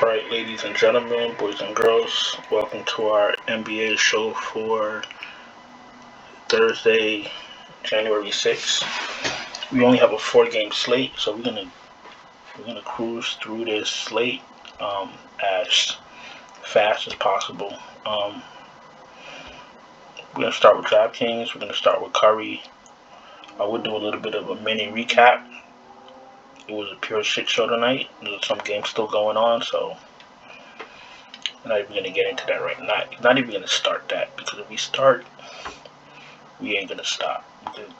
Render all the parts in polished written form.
Alright, ladies and gentlemen, boys and girls, welcome to our NBA show for Thursday, January 6th. We only have a 4-game slate, so we're gonna cruise through this slate as fast as possible. We're gonna start with DraftKings. We're gonna start with Curry. I would do a little bit of a mini recap. It was a pure shit show tonight. There's some games still going on, so I'm not even gonna get into that right now. Not even gonna start that, because if we start, we ain't gonna stop.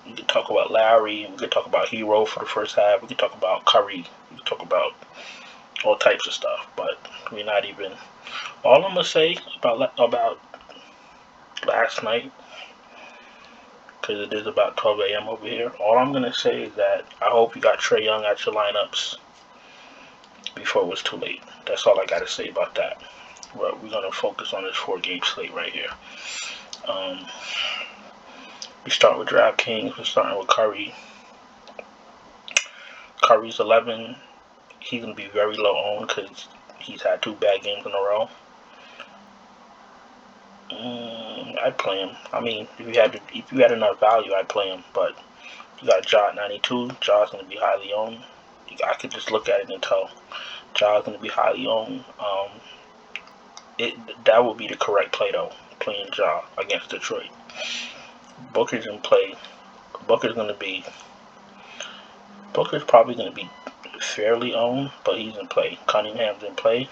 We can talk about Lowry. We can talk about Hero for the first half. We can talk about Curry. We can talk about all types of stuff. But we're not even. All I'm gonna say about last night, because it is about 12 a.m. over here. All I'm gonna say is that I hope you got Trae Young at your lineups before it was too late. That's all I gotta say about that. But we're gonna focus on this 4-game slate right here. We start with DraftKings. We're starting with Curry. Curry's 11. He's gonna be very low owned because he's had 2 bad games in a row. I'd play him. I mean, if you had enough value, I'd play him. But you got Ja at 92. Ja's gonna be highly owned. I could just look at it and tell Ja's gonna be highly owned. That would be the correct play though, playing Ja against Detroit. Booker's in play. Booker's probably gonna be fairly owned, but he's in play. Cunningham's in play.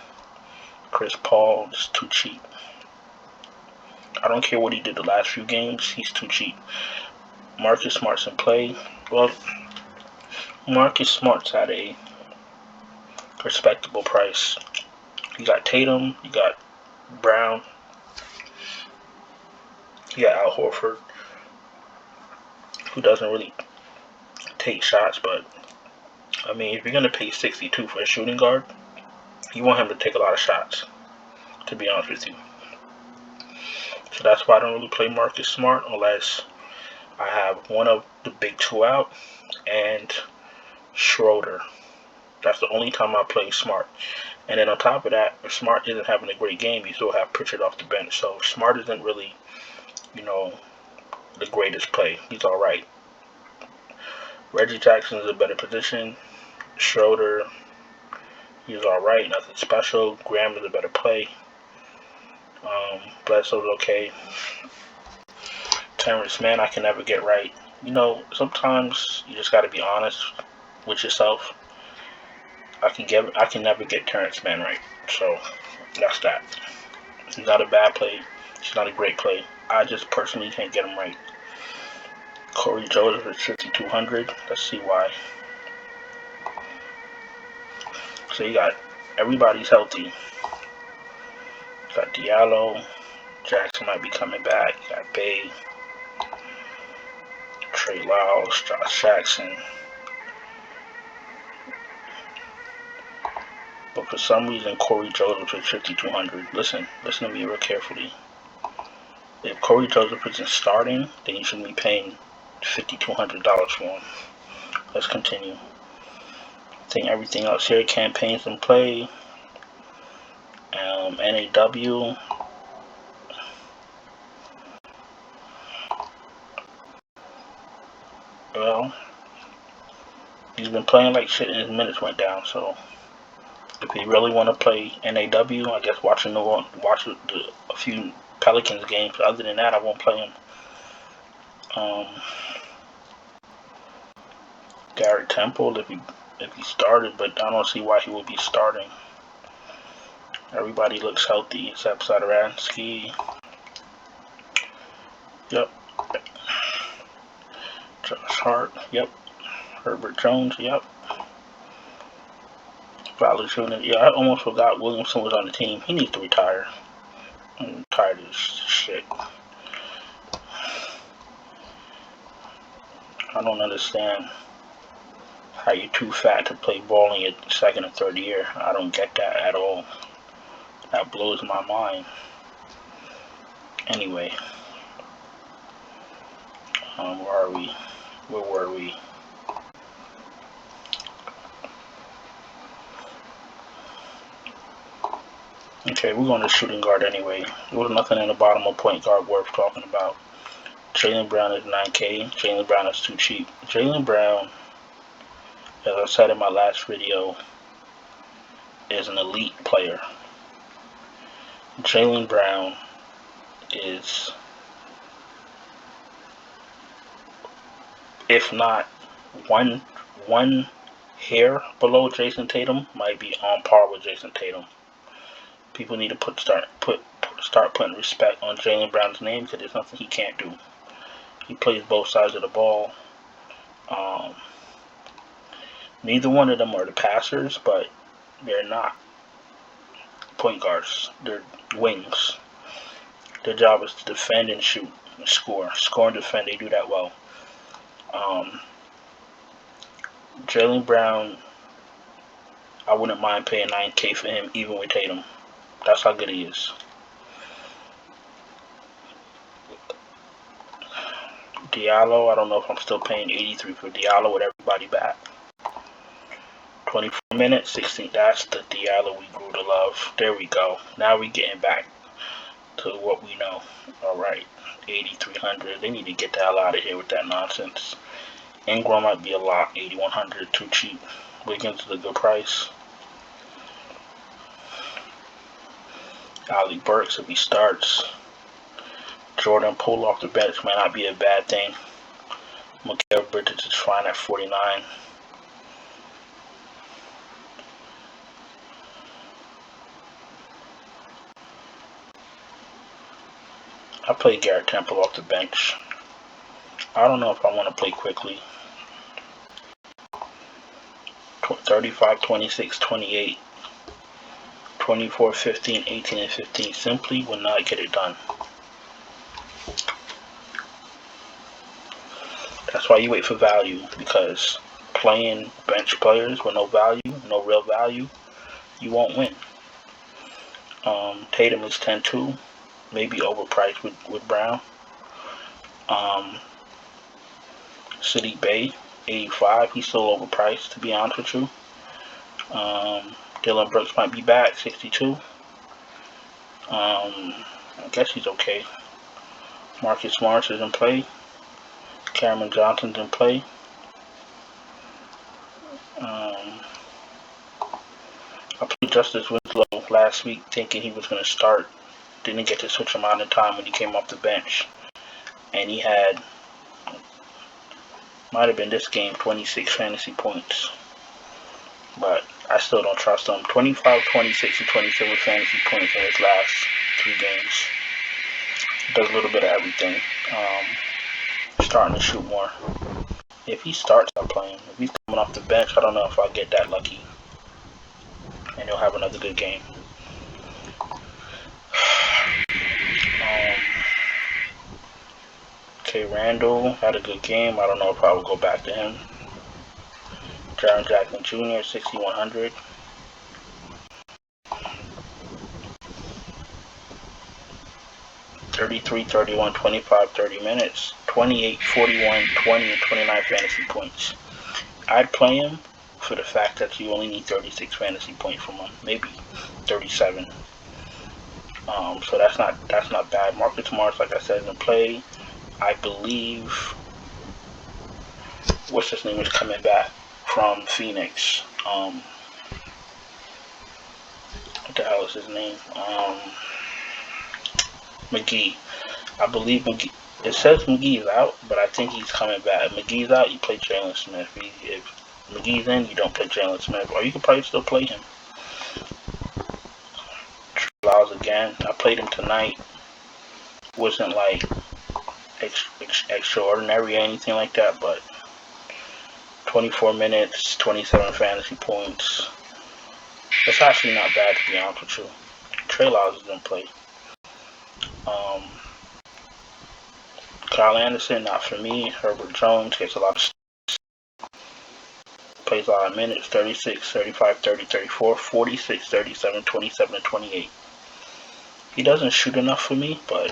Chris Paul is too cheap. I don't care what he did the last few games, he's too cheap. Marcus Smart's in play. Well, Marcus Smart's at a respectable price. You got Tatum, you got Brown, you got Al Horford, who doesn't really take shots, but I mean, if you're gonna pay 62 for a shooting guard, you want him to take a lot of shots, to be honest with you. So that's why I don't really play Marcus Smart unless I have one of the big 2 out and Schroeder. That's the only time I play Smart. And then on top of that, if Smart isn't having a great game, you still have Pritchard off the bench. So Smart isn't really, the greatest play. He's all right. Reggie Jackson is a better position. Schroeder, he's all right. Nothing special. Graham is a better play. Bledsoe's okay. Terrence Mann, I can never get right. Sometimes you just got to be honest with yourself. I can never get Terrence Mann right. So that's that. He's not a bad play. He's not a great play. I just personally can't get him right. Corey Joseph is 5,200. Let's see why. So you got everybody's healthy. You got Diallo. Jackson might be coming back. You got Bay. Trey Lyles. Josh Jackson. But for some reason, Corey Joseph is 5,200. Listen to me real carefully. If Corey Joseph isn't starting, then you shouldn't be paying $5,200 for him. Let's continue. I think everything else here, campaigns in play. NAW. Well, he's been playing like shit and his minutes went down, so if you really want to play NAW, I guess watch a few Pelicans games. Other than that, I won't play him. Garrett Temple, if he started, but I don't see why he would be starting. Everybody looks healthy except Satoransky. Yep. Josh Hart. Yep. Herbert Jones. Yep. Valanciunas. Yeah, I almost forgot Williamson was on the team. He needs to retire. I'm tired of this shit. I don't understand how you're too fat to play ball in your 2nd or 3rd year. I don't get that at all. That blows my mind. Anyway, where are we? Where were we? Okay, we're going to shooting guard anyway. There was nothing in the bottom of point guard worth talking about. Jaylen Brown is 9K. Jaylen Brown is too cheap. Jaylen Brown, as I said in my last video, is an elite player. Jaylen Brown is, if not one hair below Jason Tatum, might be on par with Jason Tatum. People need to start putting respect on Jaylen Brown's name, because there's nothing he can't do. He plays both sides of the ball. Neither one of them are the passers, but they're not point guards. They're wings. Their job is to defend and shoot and score. Score and defend, they do that well. Jaylen Brown, I wouldn't mind paying 9K for him, even with Tatum. That's how good he is. Diallo, I don't know if I'm still paying 83 for Diallo with everybody back. 24 minutes, 16. That's the Diallo we grew to love. There we go. Now we're getting back to what we know. Alright, 8,300. They need to get the hell out of here with that nonsense. Ingram might be a lot. 8,100, too cheap. Wiggins is a good price. Ali Burks, if he starts. Jordan Poole off the bench might not be a bad thing. Mikal Bridges is fine at 49. I play Garrett Temple off the bench. I don't know if I want to play quickly. 35, 26, 28, 24, 15, 18, and 15 simply will not get it done. That's why you wait for value, because playing bench players with no value, no real value, you won't win. Tatum is 10-2, maybe overpriced with Brown. Sadiq Bey, 85, he's still overpriced, to be honest with you. Dylan Brooks might be back, 62. I guess he's okay. Marcus Morris is in play. Cameron Johnson's in play. I played Justice Winslow last week thinking he was going to start. Didn't get to switch him out in time when he came off the bench. And he had, might have been this game, 26 fantasy points. But I still don't trust him. 25, 26, and 27 fantasy points in his last 3 games. Does a little bit of everything. Starting to shoot more. If he starts, I'll play him. If he's coming off the bench, I don't know if I'll get that lucky. And he'll have another good game. K. Randall had a good game. I don't know if I will go back to him. Jaren Jackson Jr., 6,100. $33, $31, $25, 30 minutes. 28, 41, 20, and 29 fantasy points. I'd play him for the fact that you only need 36 fantasy points from him, maybe 37. So that's not bad. Marcus Morris, like I said, is in play. I believe what's his name is coming back from Phoenix. What the hell is his name? McGee. I believe McGee. It says McGee is out, but I think he's coming back. If McGee's out, you play Jalen Smith. If McGee's in, you don't play Jalen Smith, or you can probably still play him. Laws again. I played him tonight. Wasn't like extraordinary or anything like that, but 24 minutes, 27 fantasy points. It's actually not bad, to be honest with you. Trey Lyles is in play. Kyle Anderson, not for me. Herbert Jones gets a lot of plays a lot of minutes. 36, 35, 30, 34, 46, 37, 27, and 28. He doesn't shoot enough for me, but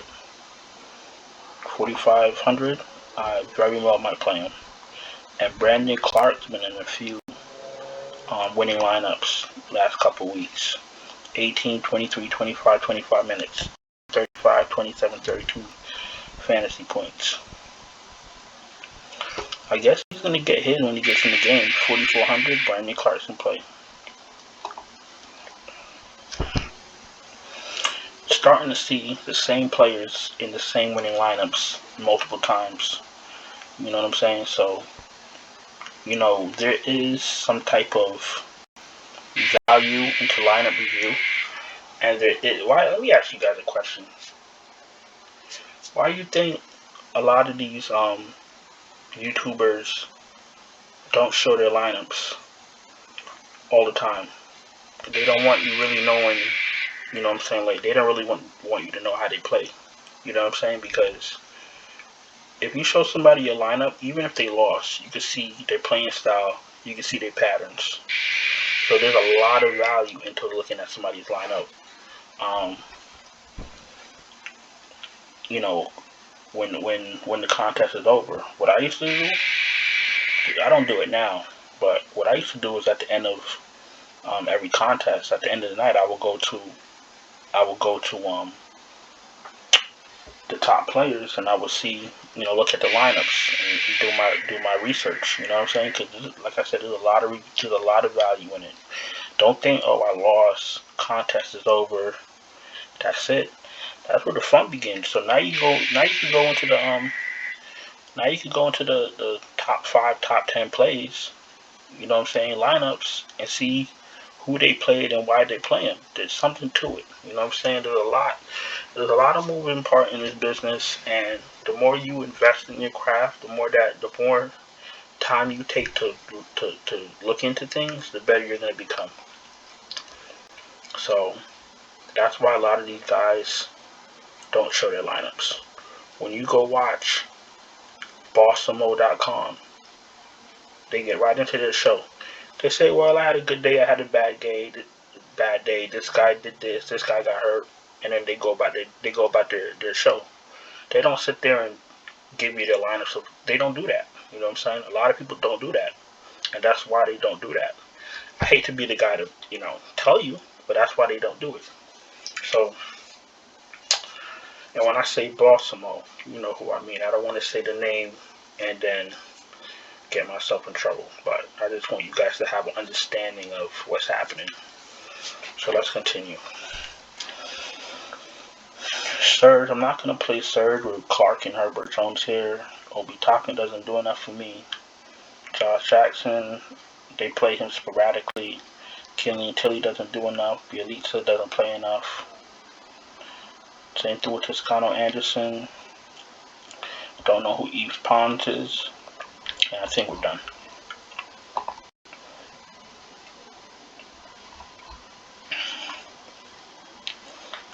4,500, I very well might play him. And Brandon Clark's been in a few winning lineups last couple weeks. 18, 23, 25, 25 minutes, 35, 27, 32 fantasy points. I guess he's going to get his when he gets in the game. 4,400, Brandon Clarkson play. Starting to see the same players in the same winning lineups multiple times. You know what I'm saying? So, you know, there is some type of value into lineup review. And there is, let me ask you guys a question. Why do you think a lot of these YouTubers don't show their lineups all the time? They don't want you really knowing, you know what I'm saying? Like, they don't really want you to know how they play. You know what I'm saying? Because if you show somebody your lineup, even if they lost, you can see their playing style, you can see their patterns. So there's a lot of value into looking at somebody's lineup. You know, when the contest is over, what I used to do, I don't do it now, but what I used to do was at the end of every contest, at the end of the night, I will go to the top players, and I will see, you know, look at the lineups and do my research. You know what I'm saying? Because, like I said, there's a lot of value in it. Don't think, oh, I lost, contest is over, that's it. That's where the fun begins. So now you can go into the top 5, top 10 plays, you know what I'm saying, lineups, and see who they played and why they play them. There's something to it. You know what I'm saying? There's a lot of moving part in this business, and the more you invest in your craft, the more time you take to look into things, the better you're gonna become. So that's why a lot of these guys don't show their lineups. When you go watch BostonMo.com, they get right into their show. They say, well, I had a good day, I had a bad day, this guy did this guy got hurt, and then they go about their show. They don't sit there and give you their lineup. So they don't do that. You know what I'm saying? A lot of people don't do that, and that's why they don't do that. I hate to be the guy to, you know, tell you, but that's why they don't do it. So, and when I say Baltimore, you know who I mean. I don't want to say the name and then get myself in trouble, but I just want you guys to have an understanding of what's happening. So let's continue. Surge, I'm not going to play Surge with Clarke and Herbert Jones here. Obi Toppin doesn't do enough for me. Josh Jackson, they play him sporadically. Killian Tilly doesn't do enough. Bielitsa doesn't play enough. Same thing with Toscano Anderson. Don't know who Yves Pons is. And I think we're done.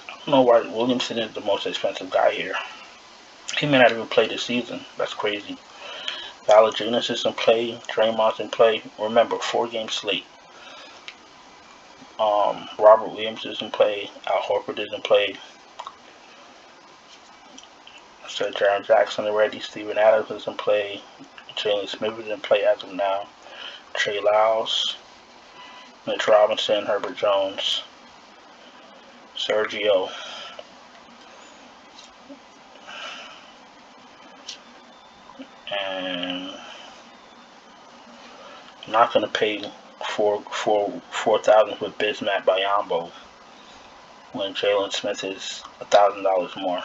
I don't know why Williamson is the most expensive guy here. He may not even play this season. That's crazy. Valanciunas is in play. Draymond's in play. Remember, 4-game slate. Robert Williams is in play. Al Horford is in play. I said Jaren Jackson already. Steven Adams is in play. Jalen Smith is in play as of now. Trey Lyles, Mitch Robinson, Herbert Jones, Sergio. And I'm not going to pay $4,000 for Bismack Biyombo when Jalen Smith is $1,000 more.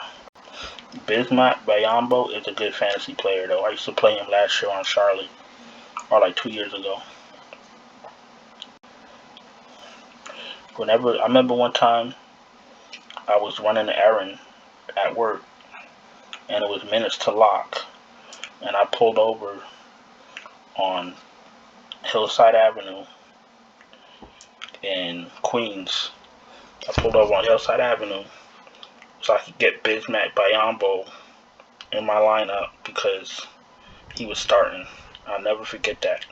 Bismack Biyombo is a good fantasy player, though. I used to play him last year on Charlotte, or like 2 years ago. I remember one time I was running an errand at work, and it was minutes to lock, and I pulled over on Hillside Avenue in Queens. I pulled over on Hillside Avenue so I could get Bismack Biyombo in my lineup because he was starting. I'll never forget that.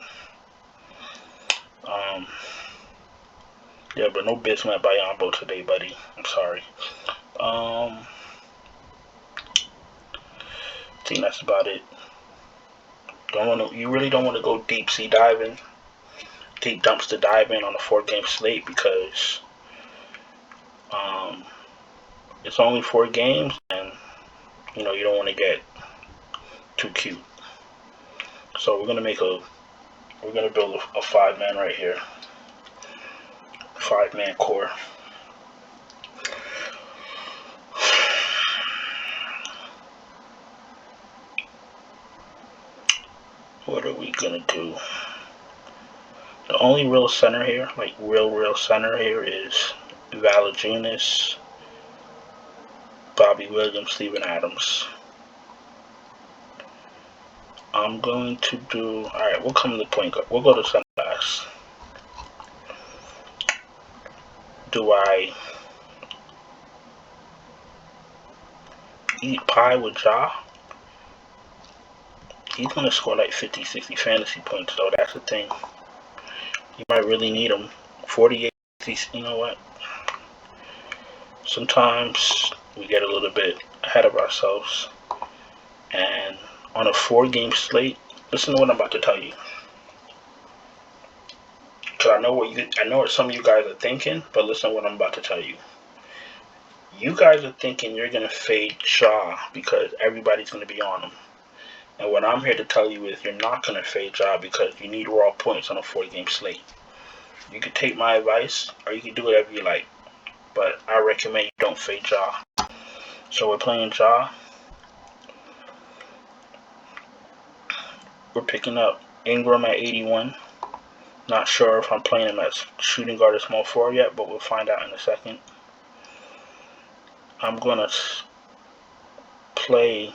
Yeah, but no Bismack Biyombo today, buddy. I'm sorry. I think that's about it. You really don't want to go deep sea diving, deep dumpster diving on a 4-game slate, because It's only 4 games, and you know you don't want to get too cute. So we're gonna build a 5-man right here, 5-man core. What are we gonna do? The only real center here, like real center here, is Valanciunas, Bobby Williams, Steven Adams. I'm going to do, alright, we'll come to point guard. We'll go to center last. Do I eat pie with Ja? He's going to score like 50, 60 fantasy points, though. That's the thing. You might really need him. 48, you know what? Sometimes we get a little bit ahead of ourselves. And on a 4-game slate, listen to what I'm about to tell you. Because I know what some of you guys are thinking, but listen to what I'm about to tell you. You guys are thinking you're going to fade Ja because everybody's going to be on him. And what I'm here to tell you is you're not going to fade Ja because you need raw points on a 4-game slate. You can take my advice or you can do whatever you like. But I recommend you don't fade Ja. So we're playing Ja. We're picking up Ingram at 81. Not sure if I'm playing him as shooting guard or small forward yet, but we'll find out in a second. I'm going to play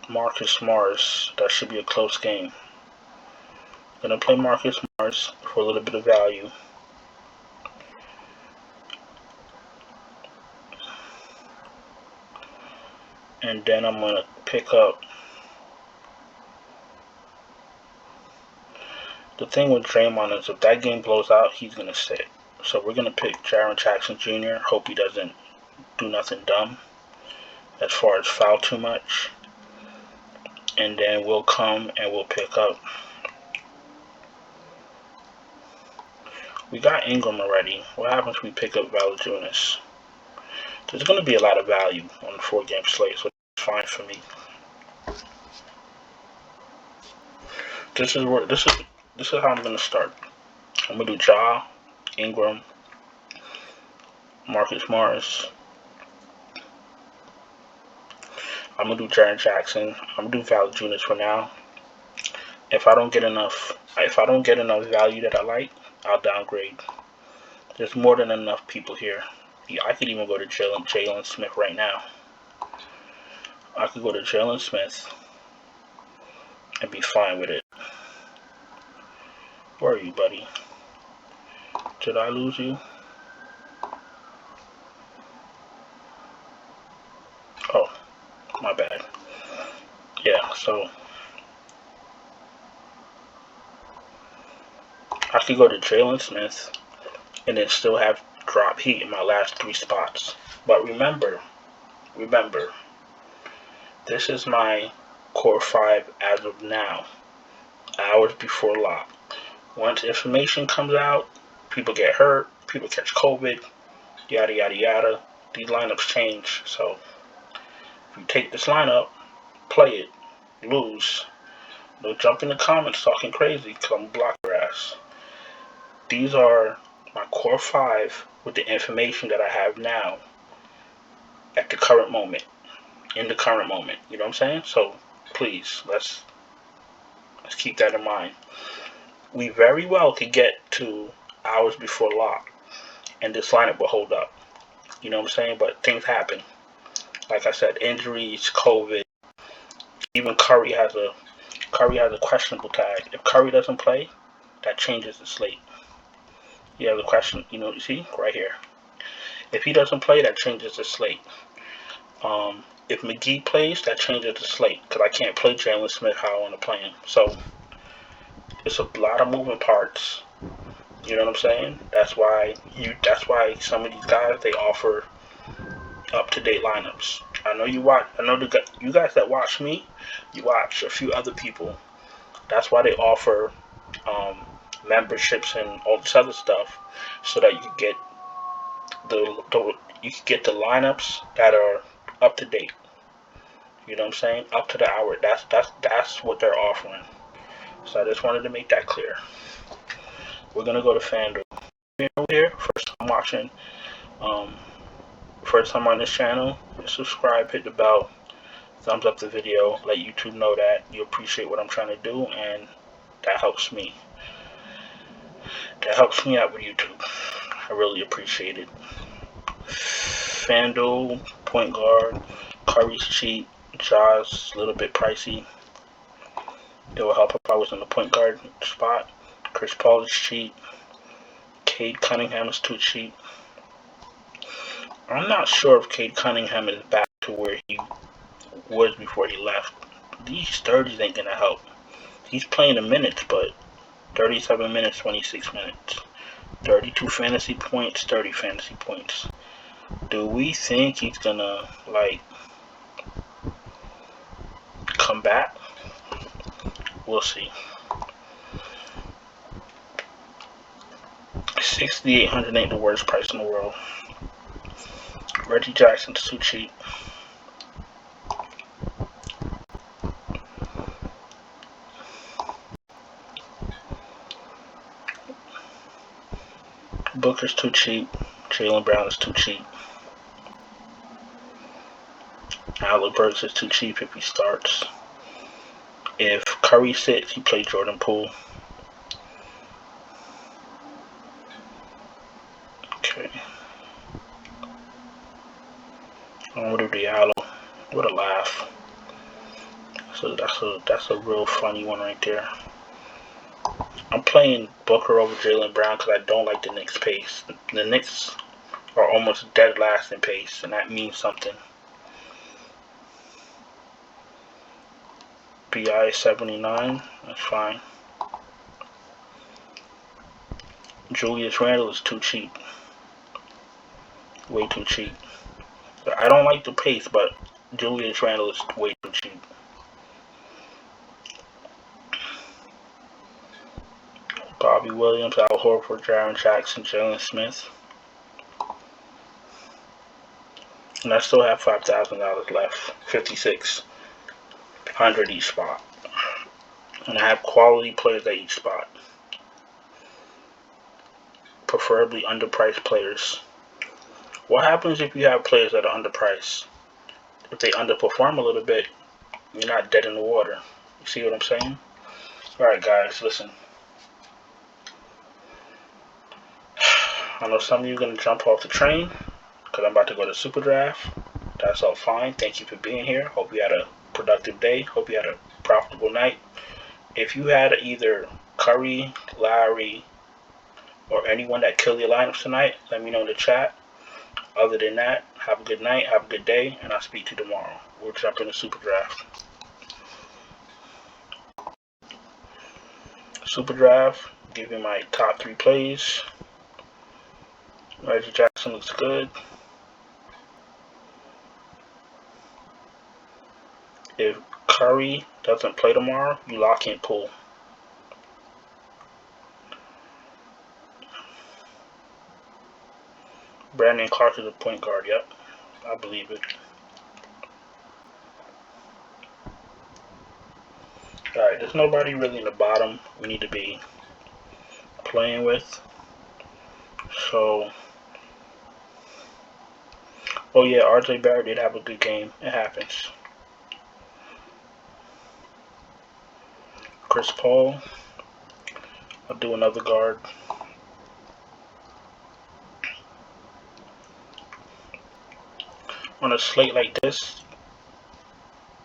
Marcus Morris. That should be a close game. I'm going to play Marcus Morris for a little bit of value. And then I'm going to pick up. The thing with Draymond is if that game blows out, he's going to sit. So we're going to pick Jaren Jackson Jr. Hope he doesn't do nothing dumb as far as foul too much. And then we'll come and we'll pick up. We got Ingram already. What happens if we pick up Valanciunas? There's going to be a lot of value on the 4-game slate, so it's fine for me. This is how I'm going to start. I'm going to do Ja, Ingram, Marcus Morris. I'm going to do Jaren Jackson. I'm going to do Valanciunas for now. If I don't get enough value that I like, I'll downgrade. There's more than enough people here. I could even go to Jalen Smith right now. I could go to Jalen Smith and be fine with it. Where are you, buddy? Did I lose you? Oh, my bad. Yeah, so I could go to Jalen Smith and then still have drop heat in my last 3 spots. But remember, this is my core 5 as of now, hours before lock. Once information comes out, people get hurt, people catch COVID, yada yada yada. These lineups change, so if you take this lineup, play it, lose. Don't jump in the comments talking crazy because I'm block your ass. These are my core 5 with the information that I have now at the current moment. In the current moment. You know what I'm saying? So please, let's keep that in mind. We very well could get to hours before lock and this lineup will hold up. You know what I'm saying? But things happen. Like I said, injuries, COVID. Even Curry has a questionable tag. If Curry doesn't play, that changes the slate. You have the question, you know, you see right here. If he doesn't play, that changes the slate. If McGee plays, that changes the slate because I can't play Jalen Smith how I want to play him. So it's a lot of moving parts. You know what I'm saying? That's why some of these guys, they offer up-to-date lineups. I know you guys that watch me, you watch a few other people. That's why they offer memberships and all this other stuff, so that you can get the lineups that are up to date. You know what I'm saying? Up to the hour. That's what they're offering. So I just wanted to make that clear. We're gonna go to FanDuel. Here, first time watching, first time on this channel, subscribe, hit the bell, thumbs up the video, let YouTube know that you appreciate what I'm trying to do, and that helps me. That helps me out with YouTube. I really appreciate it. FanDuel, point guard, Curry's cheap, Ja's a little bit pricey. It will help if I was in the point guard spot. Chris Paul is cheap. Cade Cunningham is too cheap. I'm not sure if Cade Cunningham is back to where he was before he left. These 30s ain't gonna help. He's playing the minutes, but 37 minutes, 26 minutes. 32 fantasy points, 30 fantasy points. Do we think he's gonna, like, come back? We'll see. 6,800 ain't the worst price in the world. Reggie Jackson's too cheap. Booker's too cheap. Jaylen Brown is too cheap. Alec Burks is too cheap if he starts. If Curry sits, you play Jordan Poole. Okay. Amadou Diallo. What a laugh. So that's a real funny one right there. I'm playing Booker over Jaylen Brown because I don't like the Knicks' pace. The Knicks are almost dead last in pace, and that means something. BI 79, that's fine. Julius Randle is too cheap. Way too cheap. I don't like the pace, but Julius Randle is way too cheap. Bobby Williams, Al Horford, Jaren Jackson, Jalen Smith. And I still have $5,000 left. 5,600 each spot. And I have quality players at each spot. Preferably underpriced players. What happens if you have players that are underpriced? If they underperform a little bit, you're not dead in the water. You see what I'm saying? Alright guys, listen. I know some of you are going to jump off the train because I'm about to go to Super Draft. That's all fine. Thank you for being here. Hope you had a productive day. Hope you had a profitable night. If you had either Curry, Lowry, or anyone that killed your lineups tonight, let me know in the chat. Other than that, have a good night, have a good day, and I'll speak to you tomorrow. We'll jump into Super Draft. Super Draft, give you my top 3 plays. Reggie Jackson looks good. If Curry doesn't play tomorrow, you lock in Poole. Brandon Clarke is a point guard, yep. I believe it. Alright, there's nobody really in the bottom we need to be playing with. So, oh yeah, RJ Barrett did have a good game. It happens. Chris Paul. I'll do another guard. On a slate like this,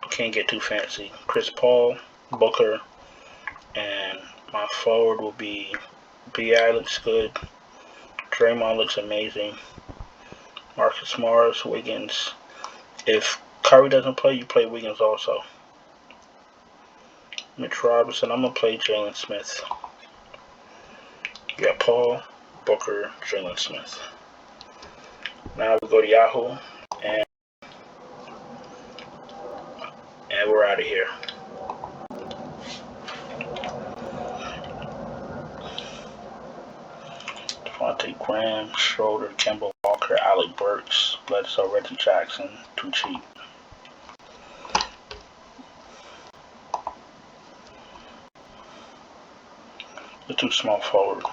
can't get too fancy. Chris Paul, Booker, and my forward will be B.I. looks good. Draymond looks amazing. Marcus Morris, Wiggins. If Curry doesn't play, you play Wiggins also. Mitch Robinson, I'm going to play Jalen Smith. You got Paul, Booker, Jalen Smith. Now we go to Yahoo, and we're out of here. Devontae Graham, Schroeder, Kemba Walker, Alec Burks, Bledsoe, Reggie Jackson. Too cheap. They're too small forward.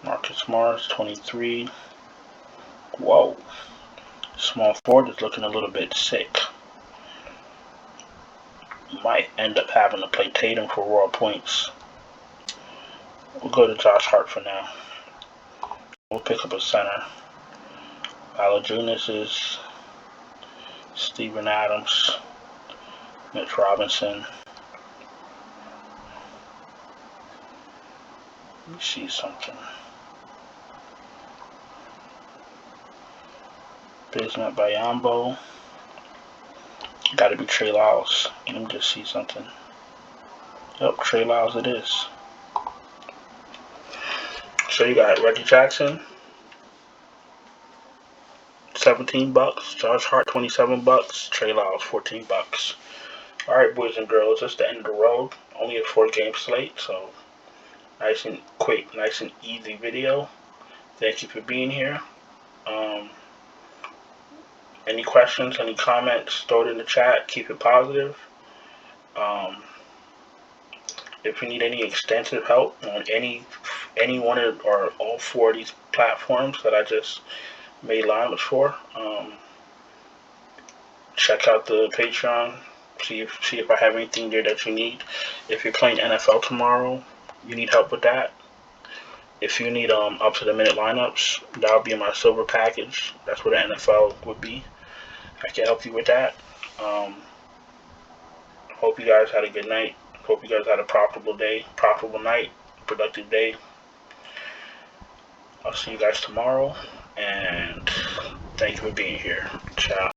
Marcus Morris, 23. Whoa. Small forward is looking a little bit sick. Might end up having to play Tatum for raw points. We'll go to Josh Hart for now. We'll pick up a center. Valanciunas is Steven Adams, Mitch Robinson. Let me see something. Bismack Biyombo. Gotta be Trey Lyles. Let me just see something. Yep, Trey Lyles it is. So you got Reggie Jackson, $17. Josh Hart, $27. Trey Lyles, $14. Alright, boys and girls, that's the end of the road. Only a 4-game slate, so nice and quick, nice and easy video. Thank you for being here. Any questions, any comments, throw it in the chat. Keep it positive. If you need any extensive help on any one or all 4 of these platforms that I just made lineups for, check out the Patreon. See if I have anything there that you need. If you're playing NFL tomorrow, you need help with that. If you need up to the minute lineups, that'll be in my silver package. That's where the NFL would be. I can help you with that. Hope you guys had a good night. Hope you guys had a profitable day, profitable night, productive day. I'll see you guys tomorrow, and thank you for being here. Ciao.